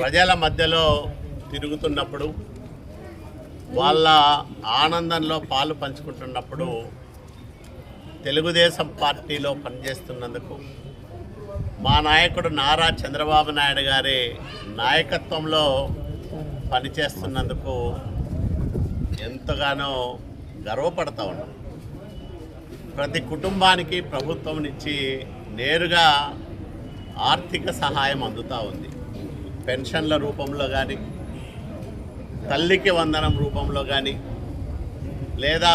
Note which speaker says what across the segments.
Speaker 1: ప్రజల మధ్యలో తిరుగుతున్నప్పుడు వాళ్ళ ఆనందంలో పాలు పంచుకుంటున్నప్పుడు తెలుగుదేశం పార్టీలో పనిచేస్తున్నందుకు మా నాయకుడు నారా చంద్రబాబు నాయుడు గారి నాయకత్వంలో పనిచేస్తున్నందుకు ఎంతగానో గర్వపడతా ఉన్నాం. ప్రతి కుటుంబానికి ప్రభుత్వం నుంచి నేరుగా ఆర్థిక సహాయం అందుతూ ఉంది. పెన్షన్ల రూపంలో కానీ, తల్లికి వందనం రూపంలో కానీ, లేదా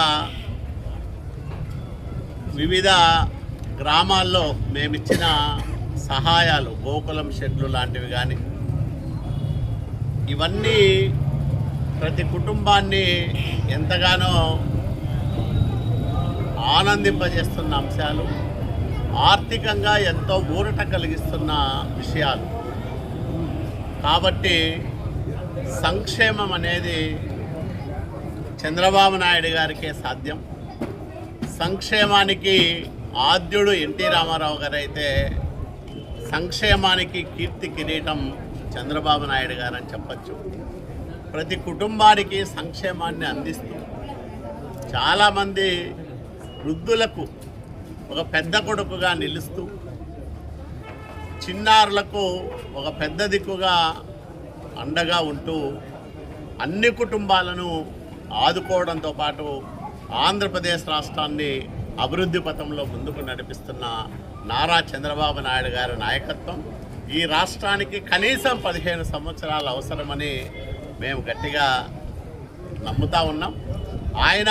Speaker 1: వివిధ గ్రామాల్లో మేమిచ్చిన సహాయాలు, గోకులం షెడ్లు లాంటివి కానీ, ఇవన్నీ ప్రతి కుటుంబాన్ని ఎంతగానో ఆనందింపజేస్తున్న అంశాలు, ఆర్థికంగా ఎంతో ఊరట కలిగిస్తున్న విషయాలు. కాబట్టి సంక్షేమం అనేది చంద్రబాబు నాయుడు గారికే సాధ్యం. సంక్షేమానికి ఆద్యుడు ఎన్టీ రామారావు గారు అయితే, సంక్షేమానికి కీర్తి కిరీటం చంద్రబాబు నాయుడు గారు అని చెప్పచ్చు. ప్రతి కుటుంబానికి సంక్షేమాన్ని అందిస్తూ, చాలామంది వృద్ధులకు ఒక పెద్ద కొడుకుగా నిలుస్తూ, చిన్నారులకు ఒక పెద్ద దిక్కుగా అండగా ఉంటూ, అన్ని కుటుంబాలను ఆదుకోవడంతో పాటు ఆంధ్రప్రదేశ్ రాష్ట్రాన్ని అభివృద్ధి పథంలో ముందుకు నడిపిస్తున్న నారా చంద్రబాబు నాయుడు గారి నాయకత్వం ఈ రాష్ట్రానికి కనీసం 15 సంవత్సరాలు అవసరమని మేము గట్టిగా నమ్ముతా ఉన్నాం. ఆయన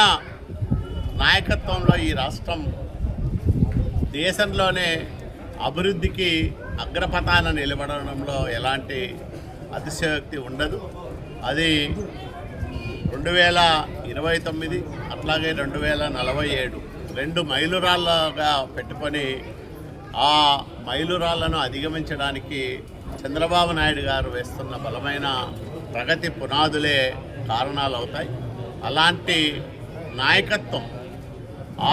Speaker 1: నాయకత్వంలో ఈ రాష్ట్రం దేశంలోనే అభివృద్ధికి అగ్రపథాన నిలబడడంలో ఎలాంటి అతిశయోక్తి ఉండదు. అది 2029 అట్లాగే 2047 2 మైలురాళ్ళగా పెట్టుకొని ఆ మైలురాళ్లను అధిగమించడానికి చంద్రబాబు నాయుడు గారు వేస్తున్న బలమైన ప్రగతి పునాదులే కారణాలు అవుతాయి. అలాంటి నాయకత్వం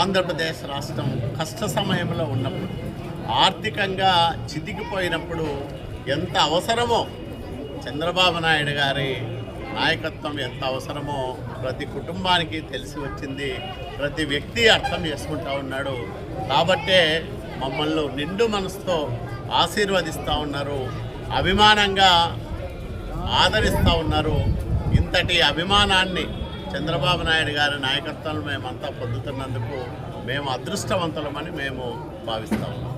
Speaker 1: ఆంధ్రప్రదేశ్ రాష్ట్రం కష్ట సమయంలో ఉన్నప్పుడు, ఆర్థికంగా చితికిపోయినప్పుడు ఎంత అవసరమో చంద్రబాబు నాయుడు గారి నాయకత్వం ఎంత అవసరమో ప్రతి కుటుంబానికి తెలిసి వచ్చింది. ప్రతి వ్యక్తి అర్థం చేసుకుంటూ ఉన్నాడు. కాబట్టే మమ్మల్ని నిండు మనసుతో ఆశీర్వదిస్తూ ఉన్నారు, అభిమానంగా ఆదరిస్తూ ఉన్నారు. ఇంతటి అభిమానాన్ని చంద్రబాబు నాయుడు గారి నాయకత్వంలో మేమంతా పొందుతున్నందుకు మేము అదృష్టవంతులమని మేము భావిస్తూ ఉన్నాం.